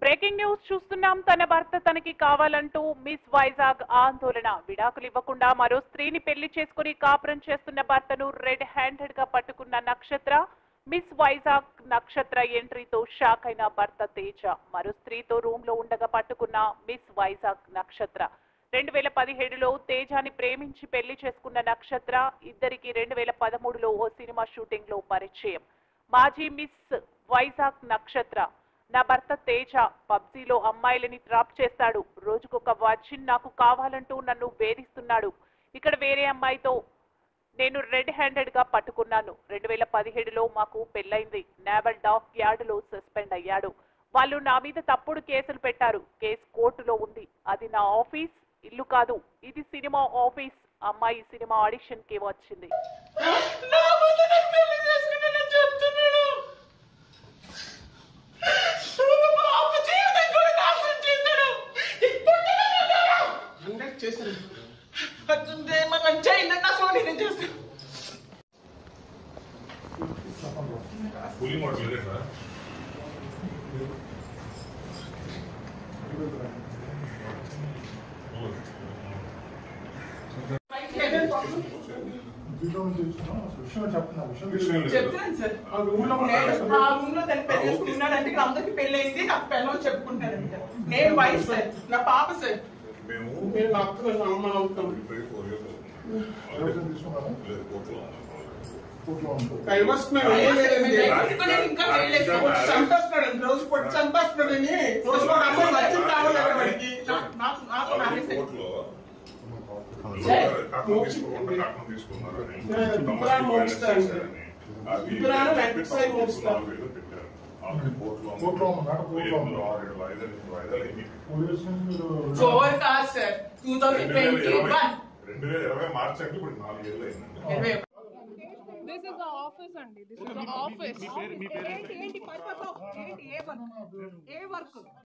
Breaking news చూస్తున్నాం. తన భర్త తనకి కావాలంటూ మిస్ వైజాగ్ ఆందోళన. విడాకులు ఇవ్వకుండా మరో స్త్రీని పెళ్లి చేసుకుని కాపురం చేస్తున్న భర్తను రెడ్ హ్యాండెడ్ గా పట్టుకున్న నక్షత్ర. మిస్ వైజాగ్ నక్షత్ర ఎంట్రీతో షాక్ అయిన భర్త తేజ. మరో స్త్రీతో రూమ్ లో ఉండగా పట్టుకున్న మిస్ వైజాగ్ నక్షత్ర. 2017లో తేజాని ప్రేమించి పెళ్లి చేసుకున్న నక్షత్ర. ఇద్దరికి 2013లో ఓ సినిమా షూటింగ్ లో పరిచయం. మాజీ మిస్ వైజాగ్ నక్షత్ర. నా భర్త తేజ పబ్జీలో అమ్మాయిలని ట్రాప్ చేస్తాడు. రోజుకొక వర్జిన్ నాకు కావాలంటూ నన్ను వేధిస్తున్నాడు. ఇక్కడ వేరే అమ్మాయితో నేను రెడ్ హ్యాండెడ్ గా పట్టుకున్నాను. 2017లో మాకు పెళ్లైంది. నేవల్ డాక్ యార్డ్ లో సస్పెండ్ అయ్యాడు. వాళ్ళు నా మీద తప్పుడు కేసులు పెట్టారు. కేసు కోర్టులో ఉంది. అది నా ఆఫీస్, ఇల్లు కాదు. ఇది సినిమా ఆఫీస్. అమ్మాయి సినిమా ఆడిషన్ కి వచ్చింది. చెప్తున్నాను సార్. ఆ రూమ్ లో తను పెళ్లి చేసుకున్నాడంటే అందరికి పెళ్లి అయింది. నాకు పెళ్ళని చెప్పుకుంటానంట. నేను వైఫ్ సార్, నా పాప సార్. మేము అక్కడ అమ్మ అవుతాం. ఇంకా చంపేస్తున్నాడు. రోజు పొట్టి చంపేస్తున్నాడని రోజు ఒక అమ్మాయి వచ్చింది కావాలి వాడికి. జోర్ కాదు సార్. 2020 మార్చి అంటే ఇప్పుడు 4 ఏళ్ళు అయిందండి. This is the office, Andy. This is the office. ఏంటి పర్పస్ ఆఫ్ ఏంటి ఏ వర్క్